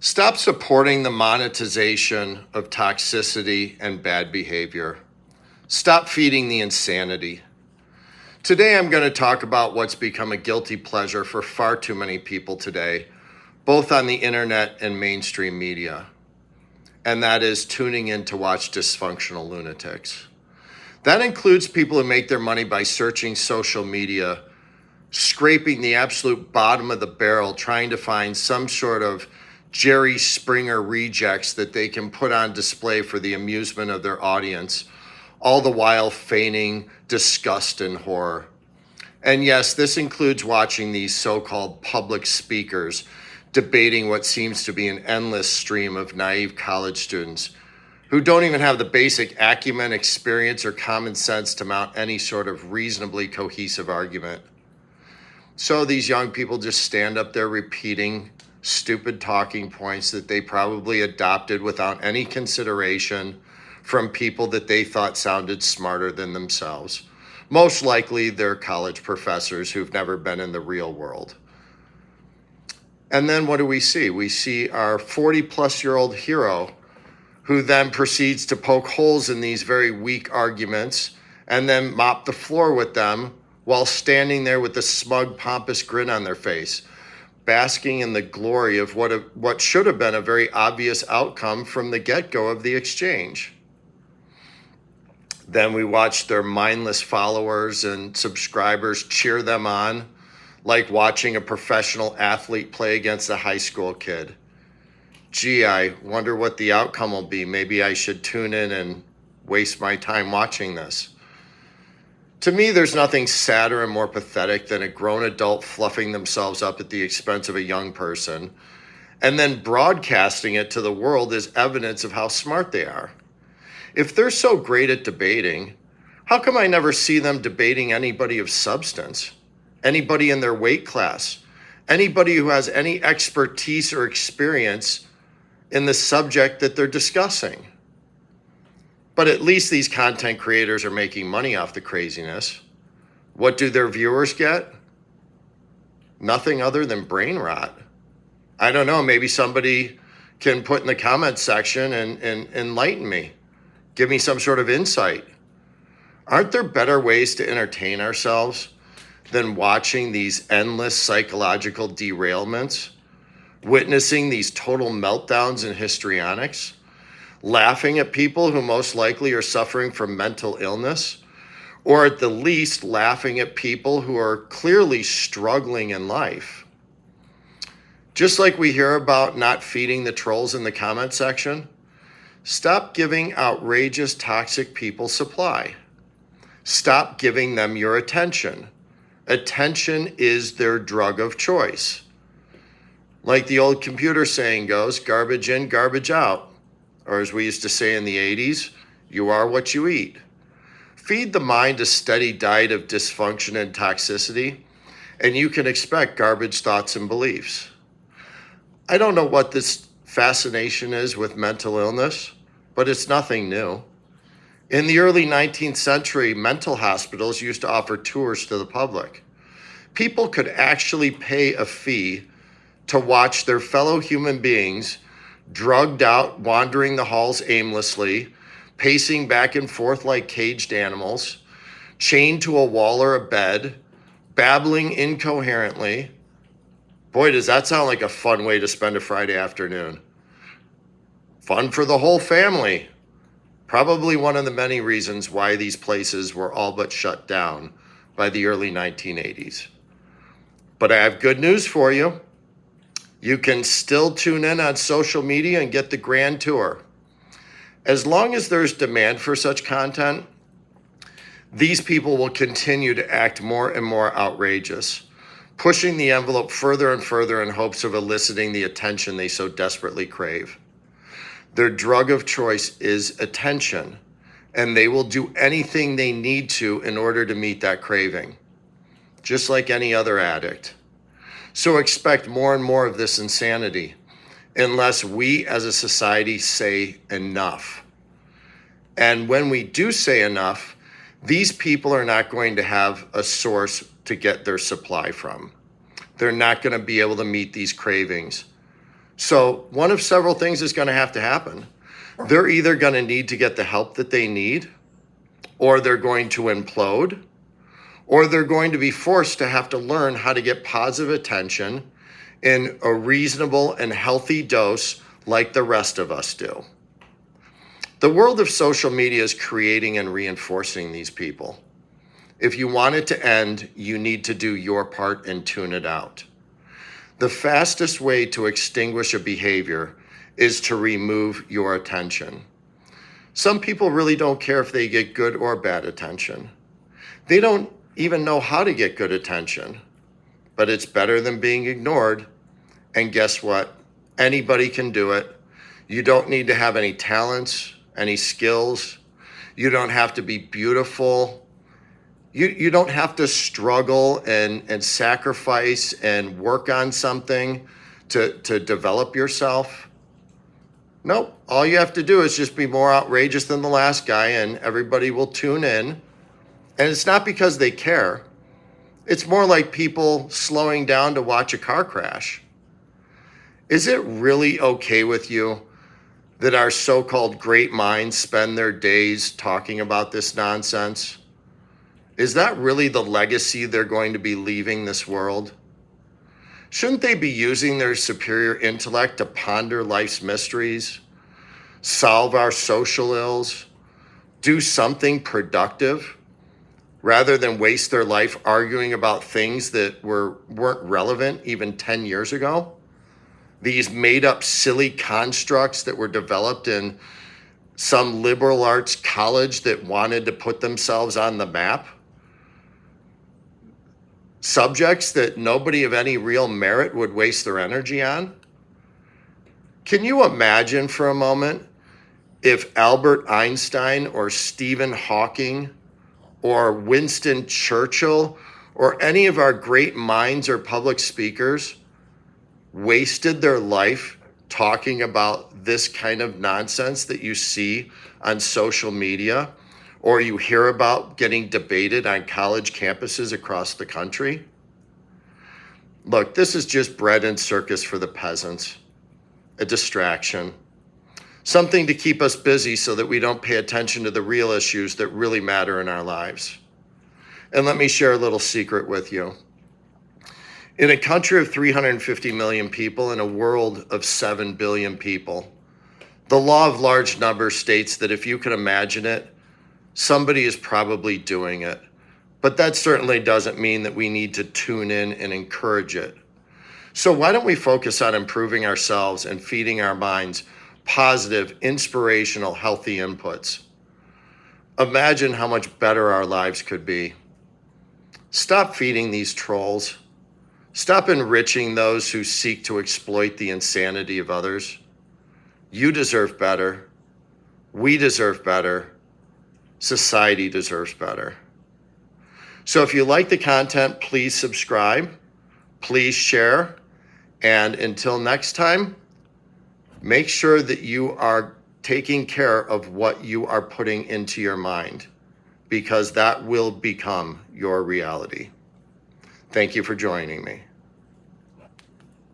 Stop supporting the monetization of toxicity and bad behavior. Stop feeding the insanity. Today, I'm going to talk about what's become a guilty pleasure for far too many people today, both on the internet and mainstream media. And that is tuning in to watch dysfunctional lunatics. That includes people who make their money by searching social media, scraping the absolute bottom of the barrel, trying to find some sort of Jerry Springer rejects that they can put on display for the amusement of their audience, all the while feigning disgust and horror. And yes, this includes watching these so-called public speakers debating what seems to be an endless stream of naive college students who don't even have the basic acumen, experience, or common sense to mount any sort of reasonably cohesive argument. So these young people just stand up there repeating stupid talking points that they probably adopted without any consideration from people that they thought sounded smarter than themselves. Most likely they're college professors who've never been in the real world. And then what do we see? We see our 40-plus-year-old hero who then proceeds to poke holes in these very weak arguments and then mop the floor with them while standing there with a smug, pompous grin on their face, basking in the glory of what should have been a very obvious outcome from the get-go of the exchange. Then we watch their mindless followers and subscribers cheer them on, like watching a professional athlete play against a high school kid. Gee, I wonder what the outcome will be. Maybe I should tune in and waste my time watching this. To me, there's nothing sadder and more pathetic than a grown adult fluffing themselves up at the expense of a young person and then broadcasting it to the world as evidence of how smart they are. If they're so great at debating, how come I never see them debating anybody of substance, anybody in their weight class, anybody who has any expertise or experience in the subject that they're discussing? But at least these content creators are making money off the craziness. What do their viewers get? Nothing other than brain rot. I don't know, maybe somebody can put in the comments section and enlighten me. Give me some sort of insight. Aren't there better ways to entertain ourselves than watching these endless psychological derailments, witnessing these total meltdowns and histrionics? Laughing at people who most likely are suffering from mental illness, or at the least laughing at people who are clearly struggling in life. Just like we hear about not feeding the trolls in the comment section, stop giving outrageous, toxic people supply. Stop giving them your attention. Attention is their drug of choice. Like the old computer saying goes, garbage in, garbage out. Or as we used to say in the 80s, you are what you eat. Feed the mind a steady diet of dysfunction and toxicity, and you can expect garbage thoughts and beliefs. I don't know what this fascination is with mental illness, but it's nothing new. In the early 19th century, mental hospitals used to offer tours to the public. People could actually pay a fee to watch their fellow human beings drugged out, wandering the halls aimlessly, pacing back and forth like caged animals, chained to a wall or a bed, babbling incoherently. Boy, does that sound like a fun way to spend a Friday afternoon. Fun for the whole family. Probably one of the many reasons why these places were all but shut down by the early 1980s. But I have good news for you. You can still tune in on social media and get the grand tour. As long as there's demand for such content, these people will continue to act more and more outrageous, pushing the envelope further and further in hopes of eliciting the attention they so desperately crave. Their drug of choice is attention, and they will do anything they need to in order to meet that craving, just like any other addict. So expect more and more of this insanity unless we as a society say enough. And when we do say enough, these people are not going to have a source to get their supply from. They're not going to be able to meet these cravings. So one of several things is going to have to happen. They're either going to need to get the help that they need, or they're going to implode, or they're going to be forced to have to learn how to get positive attention in a reasonable and healthy dose like the rest of us do. The world of social media is creating and reinforcing these people. If you want it to end, you need to do your part and tune it out. The fastest way to extinguish a behavior is to remove your attention. Some people really don't care if they get good or bad attention. They don't even know how to get good attention, but it's better than being ignored. And guess what? Anybody can do it. You don't need to have any talents, any skills. You don't have to be beautiful. You don't have to struggle and sacrifice and work on something to develop yourself. Nope. All you have to do is just be more outrageous than the last guy, and everybody will tune in. And it's not because they care. It's more like people slowing down to watch a car crash. Is it really okay with you that our so-called great minds spend their days talking about this nonsense? Is that really the legacy they're going to be leaving this world? Shouldn't they be using their superior intellect to ponder life's mysteries, solve our social ills, do something productive, rather than waste their life arguing about things that weren't relevant even 10 years ago? These made-up silly constructs that were developed in some liberal arts college that wanted to put themselves on the map? Subjects that nobody of any real merit would waste their energy on? Can you imagine for a moment if Albert Einstein or Stephen Hawking or Winston Churchill or any of our great minds or public speakers wasted their life talking about this kind of nonsense that you see on social media or you hear about getting debated on college campuses across the country? Look, this is just bread and circus for the peasants, a distraction, something to keep us busy so that we don't pay attention to the real issues that really matter in our lives. And let me share a little secret with you. In a country of 350 million people, in a world of 7 billion people, the law of large numbers states that if you can imagine it, somebody is probably doing it. But that certainly doesn't mean that we need to tune in and encourage it. So why don't we focus on improving ourselves and feeding our minds positive, inspirational, healthy inputs? Imagine how much better our lives could be. Stop feeding these trolls. Stop enriching those who seek to exploit the insanity of others. You deserve better. We deserve better. Society deserves better. So if you like the content, please subscribe, please share, and until next time, make sure that you are taking care of what you are putting into your mind, because that will become your reality. Thank you for joining me.